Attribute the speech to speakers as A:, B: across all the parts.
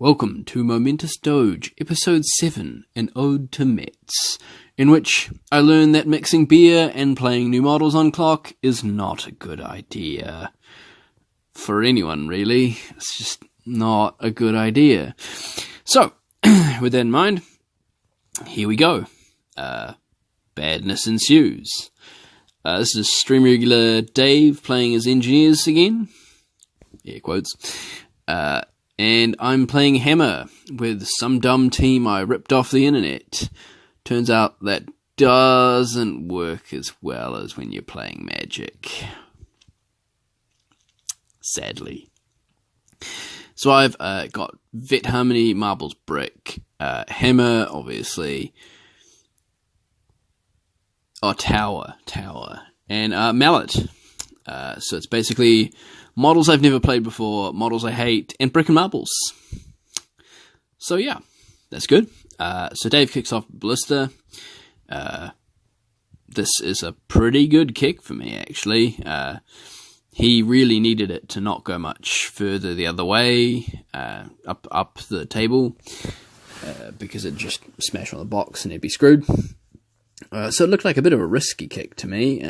A: Welcome to Momentous Doge, Episode 7, An Ode to Metz, in which I learn that mixing beer and playing new models on clock is not a good idea. For anyone, really. It's just not a good idea. So, with that in mind, here we go. Badness ensues. This is stream regular Dave playing as engineers again. Air quotes. And I'm playing Hammer with some dumb team I ripped off the internet. Turns out that doesn't work as well as when you're playing Magic. Sadly. So I've got Vet Harmony, Marbles, Brick, Hammer, obviously. Oh, Tower, and Mallet. So it's basically models I've never played before, models I hate, and Brick and Marbles. So yeah, that's good. So Dave kicks off Ballista. This is a pretty good kick for me, actually. He really needed it to not go much further the other way, up the table, because it just smashed on the box and he'd be screwed. So it looked like a bit of a risky kick to me.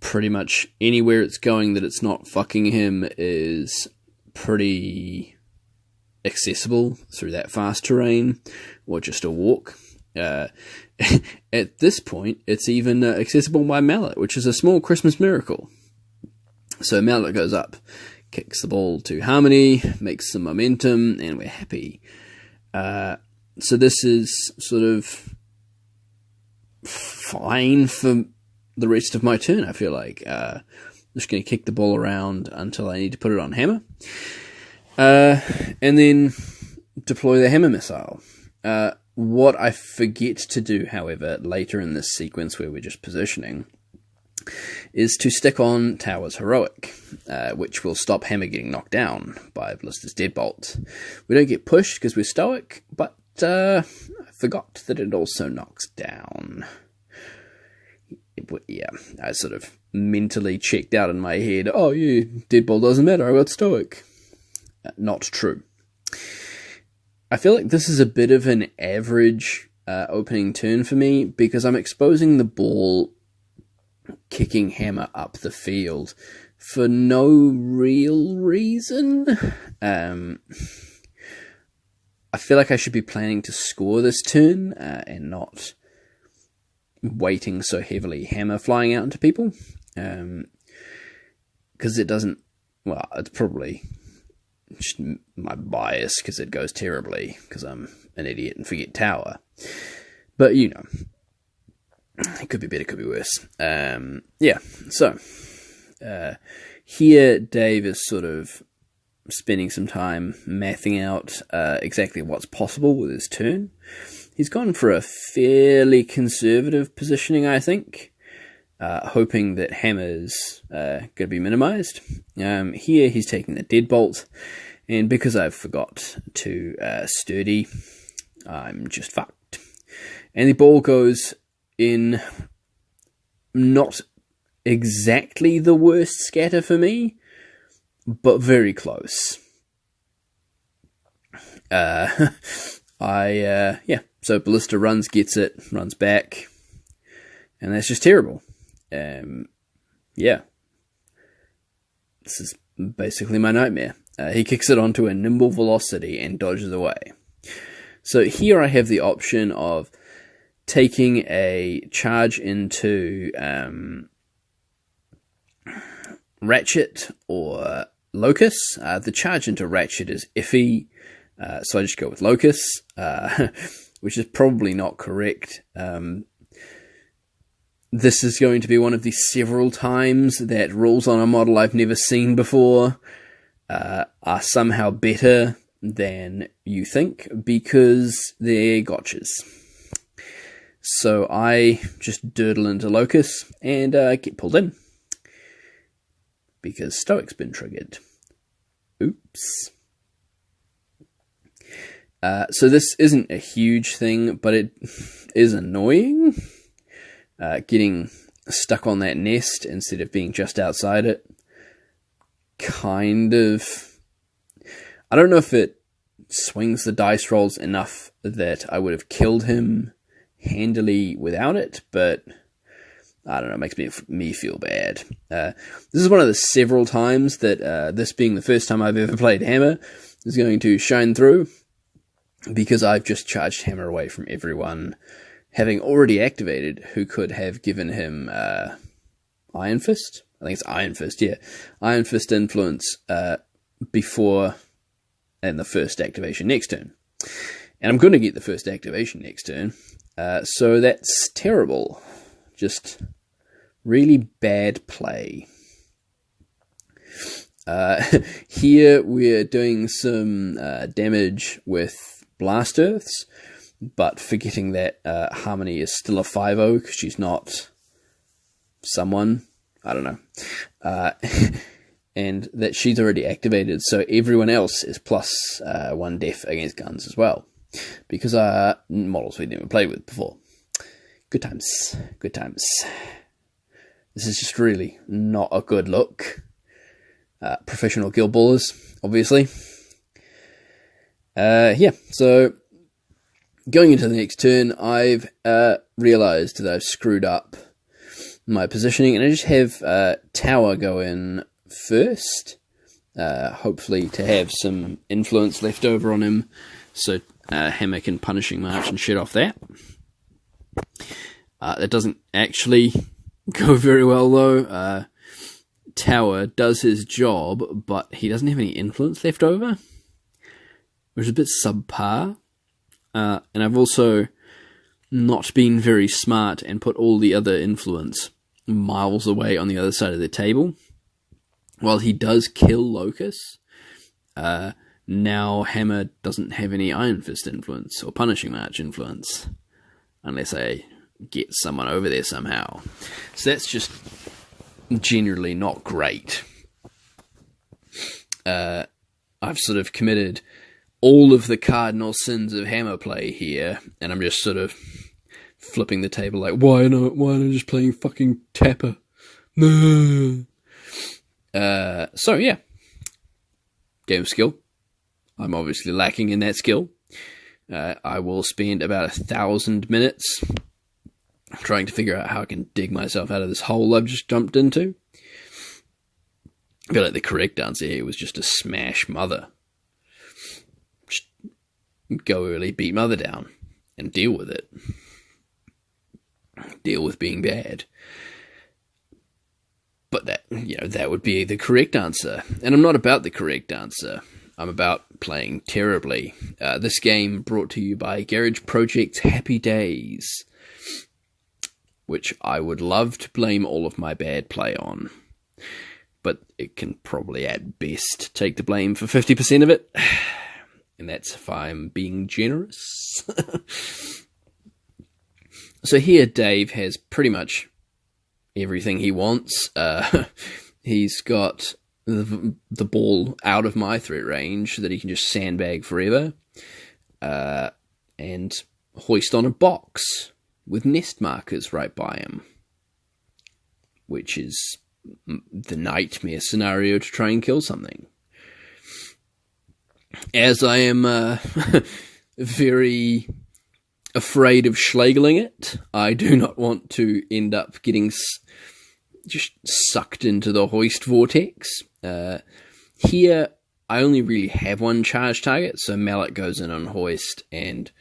A: Pretty much anywhere it's going that it's not fucking him is pretty accessible through that fast terrain, or just a walk. At this point, it's even accessible by Mallet, which is a small Christmas miracle. So Mallet goes up, kicks the ball to Harmony, makes some momentum, and we're happy. So this is sort of fine for the rest of my turn, I feel like. I'm just going to kick the ball around until I need to put it on Hammer. And then deploy the Hammer missile. What I forget to do, however, later in this sequence where we're just positioning, is to stick on Tower's Heroic, which will stop Hammer getting knocked down by Ballista's Deadbolt. We don't get pushed because we're stoic, but I forgot that it also knocks down. Yeah, I sort of mentally checked out in my head, oh yeah, Deadbolt doesn't matter, I got stoic. Not true. I feel like this is a bit of an average opening turn for me, because I'm exposing the ball, kicking Hammer up the field for no real reason. I feel like I should be planning to score this turn, and not waiting so heavily Hammer flying out into people, because it doesn't, well, it's probably just my bias because it goes terribly because I'm an idiot and forget Tower, but you know, it could be better, could be worse. Yeah, so here Dave is sort of spending some time mathing out exactly what's possible with his turn. He's gone for a fairly conservative positioning, I think, hoping that Hammer's going to be minimized. Here he's taking the Deadbolt, and because I've forgot to Sturdy, I'm just fucked. And the ball goes in not exactly the worst scatter for me, but very close. Yeah, so Ballista runs, gets it, runs back, and that's just terrible. Yeah, this is basically my nightmare. He kicks it onto a nimble velocity and dodges away. So here I have the option of taking a charge into Ratchet or Locus. The charge into Ratchet is iffy, so I just go with Locus, which is probably not correct. This is going to be one of the several times that rules on a model I've never seen before are somehow better than you think, because they're gotchas. So I just dirtle into Locus and get pulled in, because Stoic's been triggered. Oops. So this isn't a huge thing, but it is annoying. Getting stuck on that nest instead of being just outside it. Kind of I don't know if it swings the dice rolls enough that I would have killed him handily without it, but I don't know, it makes me feel bad. This is one of the several times that this being the first time I've ever played Hammer is going to shine through, because I've just charged Hammer away from everyone having already activated who could have given him Iron Fist. I think it's Iron Fist, yeah. Iron Fist influence before and the first activation next turn. And I'm going to get the first activation next turn. So that's terrible. Just really bad play. Here we're doing some damage with Blast Earths, but forgetting that Harmony is still a 5/0 because she's not someone. I don't know. And that she's already activated, so everyone else is plus 1 def against guns as well, because models we've never played with before. Good times, good times. This is just really not a good look. Professional guild ballers, obviously. Yeah, so going into the next turn, I've realised that I've screwed up my positioning, and I just have Tower go in first, hopefully to have some influence left over on him, so Hammer can Punishing March and shit off that. That doesn't actually go very well though. Tower does his job, but he doesn't have any influence left over, which is a bit subpar. And I've also not been very smart and put all the other influence miles away on the other side of the table. While he does kill Locus, now Hammer doesn't have any Iron Fist influence or Punishing March influence, unless I get someone over there somehow. So that's just generally not great. I've sort of committed all of the cardinal sins of Hammer play here, and I'm just sort of flipping the table like, why not just playing fucking Tapper? No. So yeah, game of skill. I'm obviously lacking in that skill. I will spend about 1,000 minutes trying to figure out how I can dig myself out of this hole I've just jumped into. I feel like the correct answer here was just to smash Mother. Just go early, beat Mother down, and deal with it. Deal with being bad. But that would be the correct answer. And I'm not about the correct answer. I'm about playing terribly. This game brought to you by Garage Project's Happy Days, which I would love to blame all of my bad play on. But it can probably at best take the blame for 50% of it. And that's if I'm being generous. So here Dave has pretty much everything he wants. He's got the ball out of my threat range so that he can just sandbag forever. And hoist on a box with nest markers right by him, which is the nightmare scenario to try and kill something. As I am very afraid of schlegeling it, I do not want to end up getting just sucked into the hoist vortex. Here, I only really have one charge target, so Mallet goes in on hoist and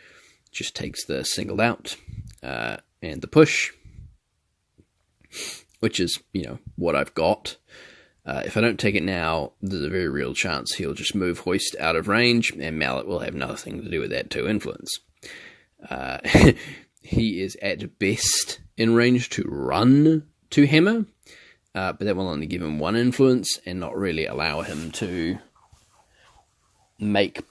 A: just takes the singled out and the push, which is, what I've got. If I don't take it now, there's a very real chance he'll just move hoist out of range, and Mallet will have nothing to do with that 2 influence. He is at best in range to run to Hammer, but that will only give him 1 influence and not really allow him to make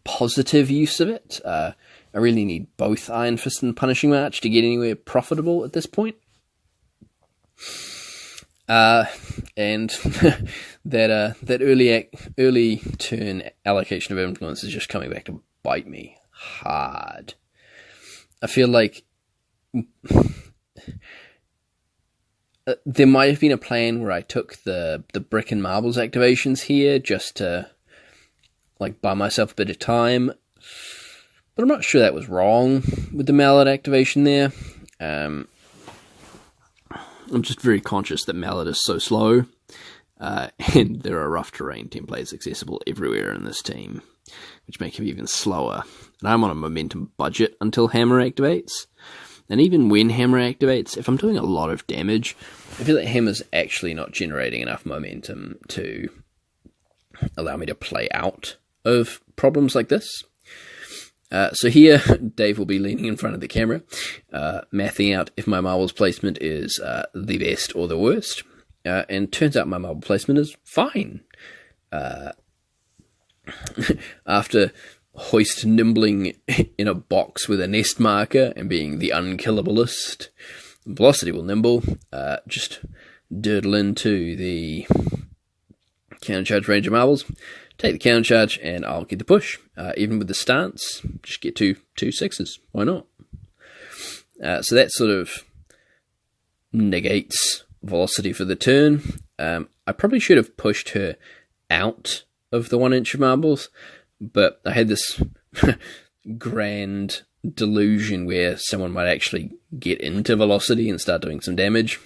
A: positive use of it. I really need both Iron Fist and Punishing March to get anywhere profitable at this point. And that early turn allocation of influence is just coming back to bite me hard. I feel like there might have been a plan where I took the brick and marbles activations here just to like, buy myself a bit of time. But I'm not sure that was wrong with the mallet activation there. I'm just very conscious that mallet is so slow, and there are rough terrain templates accessible everywhere in this team, which make him even slower. And I'm on a momentum budget until hammer activates. And even when hammer activates, if I'm doing a lot of damage, I feel like hammer's actually not generating enough momentum to allow me to play out of problems like this. So here, Dave will be leaning in front of the camera, mathing out if my marbles placement is the best or the worst. And turns out my marble placement is fine. After hoist nimbling in a box with a nest marker and being the unkillablest, velocity will nimble, just dirtle into the countercharge range of marbles, take the countercharge, and I'll get the push. Even with the stance, just get two 6s. Why not? So that sort of negates velocity for the turn. I probably should have pushed her out of the 1 inch of marbles, but I had this grand delusion where someone might actually get into velocity and start doing some damage.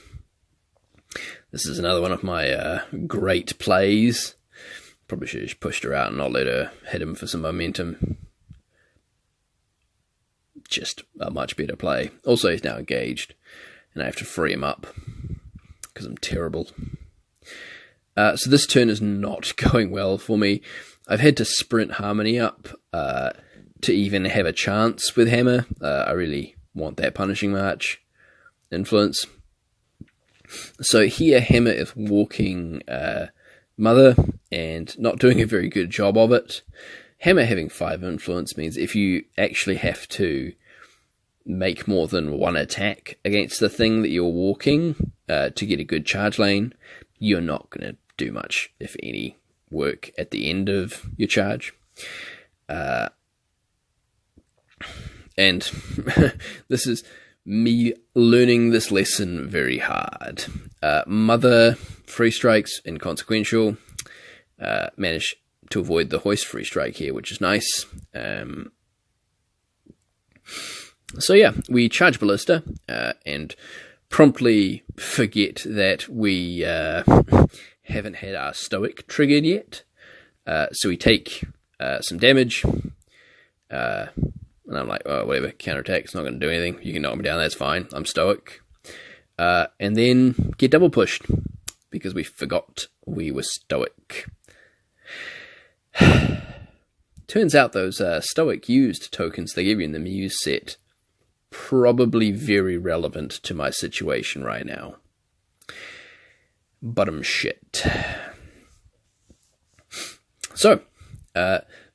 A: This is another one of my great plays. Probably should have just pushed her out and not let her hit him for some momentum. Just a much better play. Also, he's now engaged, and I have to free him up because I'm terrible. So this turn is not going well for me. I've had to sprint Harmony up to even have a chance with Hammer. I really want that Punishing March influence. So here Hammer is walking Mother and not doing a very good job of it. Hammer having 5 influence means if you actually have to make more than one attack against the thing that you're walking to get a good charge lane, you're not going to do much, if any, work at the end of your charge. And this is me learning this lesson very hard. Mother free strikes inconsequential. Managed to avoid the hoist free strike here, which is nice. So yeah, we charge Ballista and promptly forget that we haven't had our Stoic triggered yet. So we take some damage. And I'm like, oh, whatever, counterattack, it's not going to do anything. You can knock me down, that's fine. I'm Stoic. And then get double pushed because we forgot we were Stoic. Turns out those Stoic used tokens they give you in the Muse set probably very relevant to my situation right now. Bottom shit. So,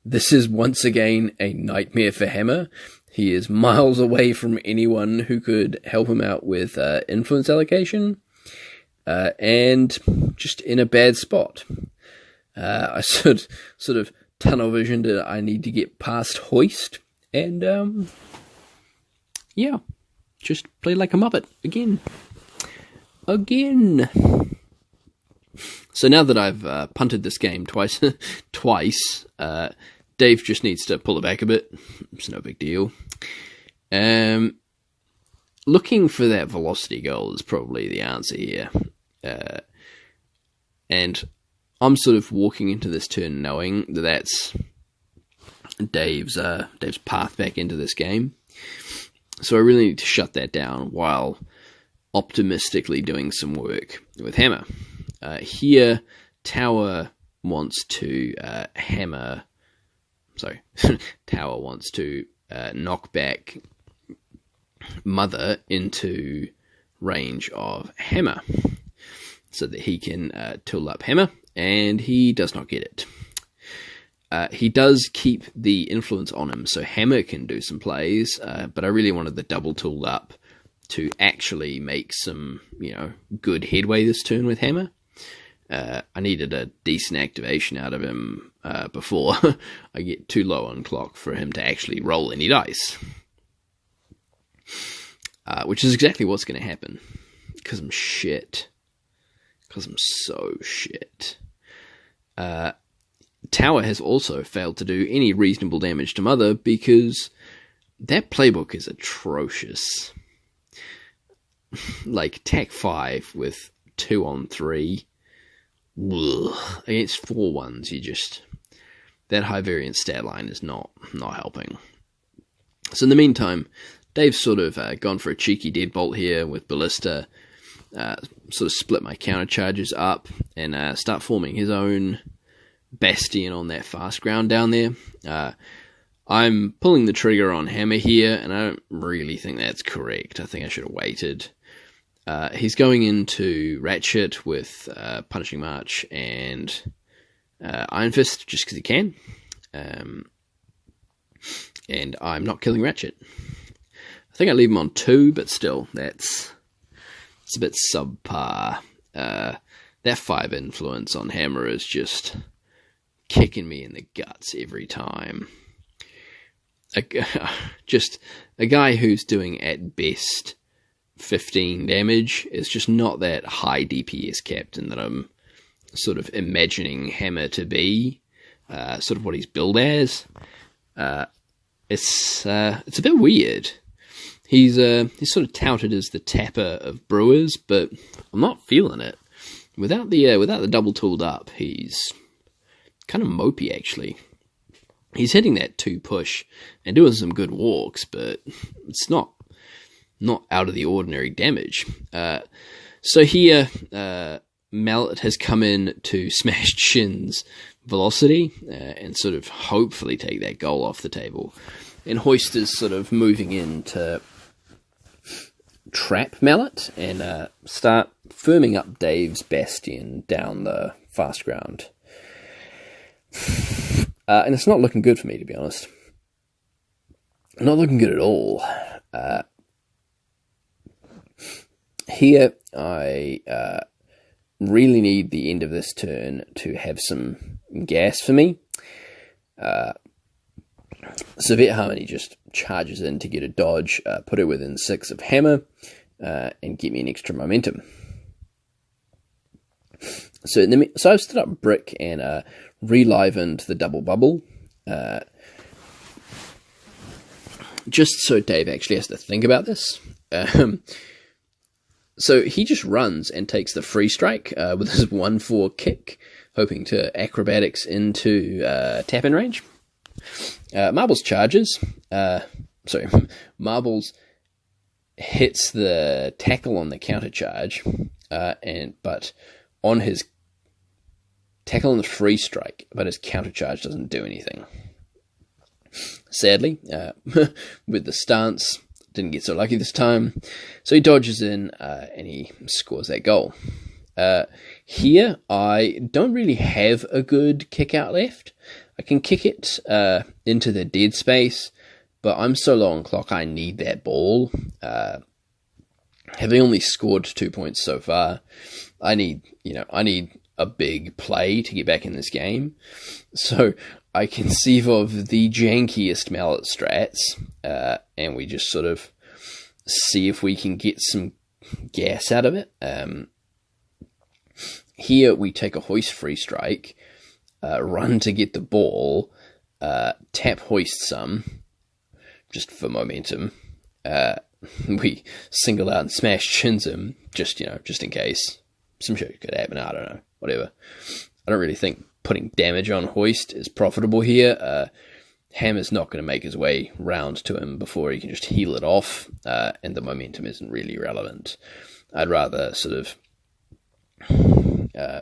A: this is once again a nightmare for Hammer. He is miles away from anyone who could help him out with influence allocation, and just in a bad spot. I sort of tunnel visioned that I need to get past Hoist, and yeah, just play like a Muppet again. So now that I've punted this game twice, Dave just needs to pull it back a bit. It's no big deal. Looking for that velocity goal is probably the answer here. And I'm sort of walking into this turn knowing that that's Dave's path back into this game. So I really need to shut that down while optimistically doing some work with Hammer. Here, Tower wants to Tower wants to knock back Mother into range of Hammer so that he can tool up Hammer, and he does not get it. He does keep the influence on him, so Hammer can do some plays, but I really wanted the double tool up to actually make some, good headway this turn with Hammer. I needed a decent activation out of him before I get too low on clock for him to actually roll any dice. Which is exactly what's going to happen. Because I'm shit. Because I'm so shit. Tower has also failed to do any reasonable damage to Mother because that playbook is atrocious. Like, Tac 5 with 2 on 3. Ugh. Against 4-1s, you just... That high variance stat line is not helping. So in the meantime, Dave's sort of gone for a cheeky deadbolt here with Ballista, sort of split my counter charges up and start forming his own bastion on that fast ground down there. I'm pulling the trigger on Hammer here, and I don't really think that's correct. I think I should have waited. He's going into Ratchet with Punishing March and Iron Fist just because he can. And I'm not killing Ratchet. I think I leave him on 2, but still, it's a bit subpar. That 5 influence on Hammer is just kicking me in the guts every time. Just a guy who's doing at best 15 damage is just not that high DPS captain that I'm sort of imagining Hammer to be, sort of what he's billed as. It's a bit weird. He's sort of touted as the tapper of brewers, but I'm not feeling it. Without the double tooled up, he's kind of mopey actually. He's hitting that 2 push and doing some good walks, but it's not out of the ordinary damage. So here, Mallet has come in to smash Shin's velocity and sort of hopefully take that goal off the table. And Hoist is sort of moving in to trap Mallet and start firming up Dave's bastion down the fast ground. And it's not looking good for me, to be honest. Not looking good at all. Here, I really need the end of this turn to have some gas for me. Severe Harmony just charges in to get a dodge, put her within 6 of Hammer, and get me an extra momentum. So I've stood up Brick and relivened the double bubble, just so Dave actually has to think about this. So he just runs and takes the free strike with his 1-4 kick, hoping to acrobatics into tap-in range. Marbles charges. Marbles hits the tackle on the counter charge, but on his tackle on the free strike, but his counter charge doesn't do anything. Sadly, with the stance, didn't get so lucky this time, so he dodges in and he scores that goal. Here, I don't really have a good kick out left. I can kick it into the dead space, but I'm so low on clock I need that ball. Having only scored 2 points so far, I need a big play to get back in this game. So I conceive of the jankiest Mallet strats, and we just sort of see if we can get some gas out of it. Here we take a Hoist free strike, run to get the ball, tap Hoist some, just for momentum. We single out and smash Shins him, just in case. Some shit could happen, I don't know, whatever. I don't really think putting damage on Hoist is profitable here. Hammer's not going to make his way round to him before he can just heal it off, and the momentum isn't really relevant. I'd rather sort of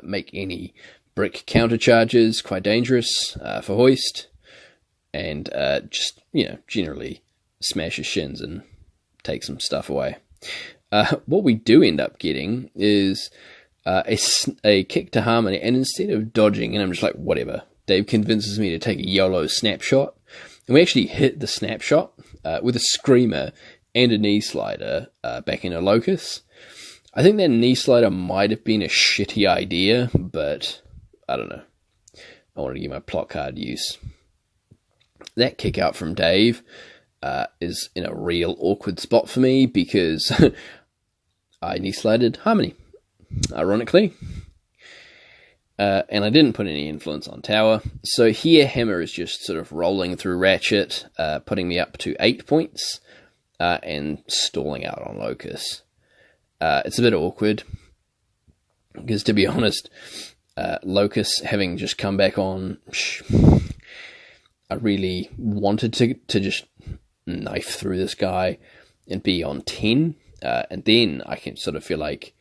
A: make any brick counter charges quite dangerous for Hoist, and just generally smash his shins and take some stuff away. What we do end up getting is a kick to Harmony, and instead of dodging, and I'm just like, whatever, Dave convinces me to take a YOLO snapshot, and we actually hit the snapshot with a screamer and a knee slider back in a locus. I think that knee slider might have been a shitty idea, but I don't know. I wanted to get my plot card use. That kick out from Dave is in a real awkward spot for me because I knee slided Harmony, ironically. And I didn't put any influence on tower. So here, Hammer is just sort of rolling through Ratchet, putting me up to 8 points, and stalling out on Locus. It's a bit awkward, because to be honest, Locus having just come back on, I really wanted to just knife through this guy and be on 10, and then I can sort of feel like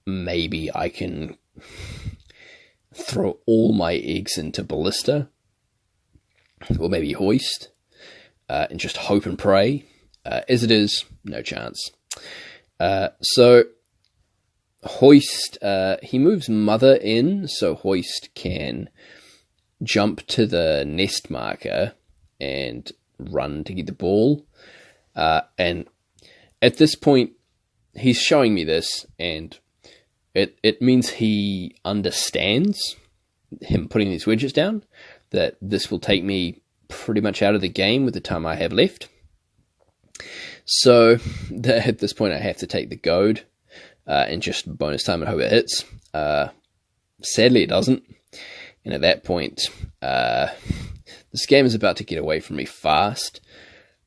A: maybe I can throw all my eggs into Ballista, or maybe Hoist, and just hope and pray. As it is, no chance. So Hoist, he moves Mother in, so Hoist can jump to the nest marker and run to get the ball. And at this point, he's showing me this, and it means he understands, him putting these widgets down, that this will take me pretty much out of the game with the time I have left. So at this point, I have to take the goad and just bonus time and hope it hits. Sadly, it doesn't. And at that point, this game is about to get away from me fast.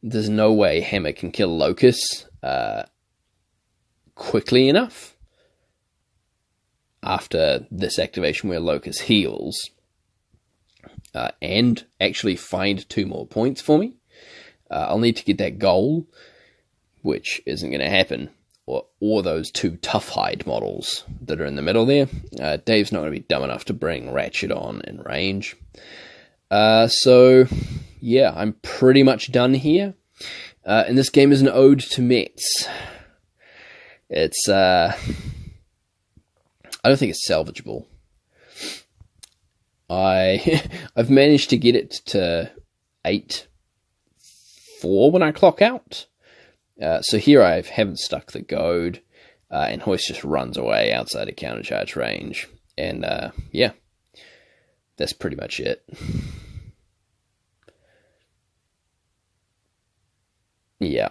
A: There's no way Hammer can kill Locus quickly enough after this activation where Locus heals, and actually find 2 more points for me. I'll need to get that goal, which isn't going to happen, or those 2 tough hide models that are in the middle there. Dave's not going to be dumb enough to bring Ratchet on in range. So yeah, I'm pretty much done here. And this game is an ode to Metz. It's I don't think it's salvageable. I've managed to get it to 8-4 when I clock out. So here I haven't stuck the goad, and Hoist just runs away outside of countercharge range. And yeah, that's pretty much it. Yeah.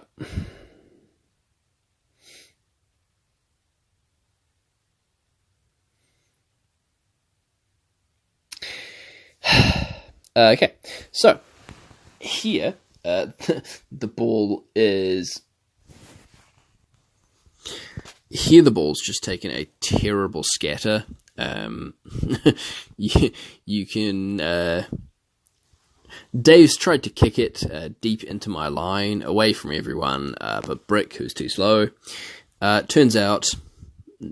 A: Okay, so here the ball is... Here the ball's just taken a terrible scatter. You can... Dave's tried to kick it deep into my line, away from everyone, but Brick, who's too slow. Turns out,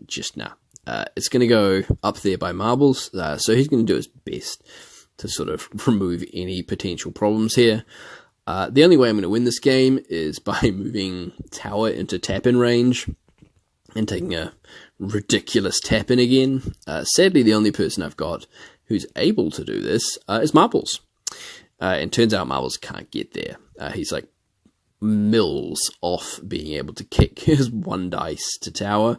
A: just nah. It's going to go up there by marbles, so he's going to do his best to sort of remove any potential problems here. The only way I'm going to win this game is by moving Tower into tap-in range and taking a ridiculous tap-in again. Sadly, the only person I've got who's able to do this is Marbles. And turns out Marbles can't get there. He's like mils off being able to kick his 1 dice to Tower.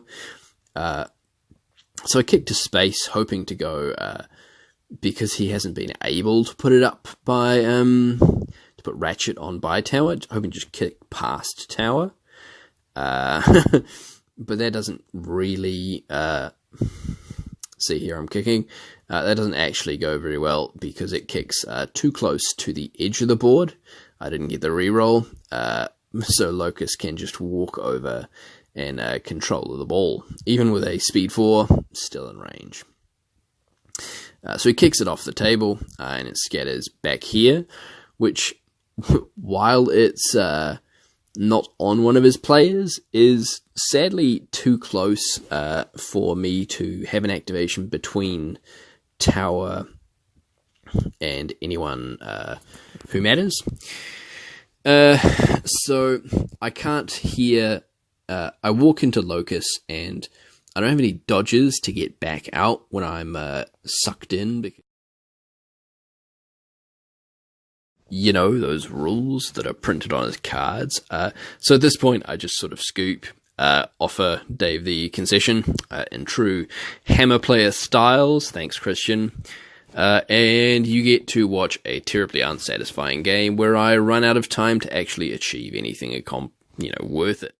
A: So I kicked to space, hoping to go... because he hasn't been able to put it up by, to put Ratchet on by Tower, hoping to just kick past Tower. But that doesn't really, see here I'm kicking, that doesn't actually go very well, because it kicks too close to the edge of the board. I didn't get the reroll, so Locus can just walk over and control the ball. Even with a speed 4, still in range. So he kicks it off the table, and it scatters back here, which, while it's not on one of his players, is sadly too close for me to have an activation between Tower and anyone who matters. So I can't hear... I walk into Locus, and I don't have any dodges to get back out when I'm sucked in, because, you know, those rules that are printed on his cards. So at this point, I just sort of scoop, offer Dave the concession in true Hammer player styles. Thanks, Christian. And you get to watch a terribly unsatisfying game where I run out of time to actually achieve anything, worth it.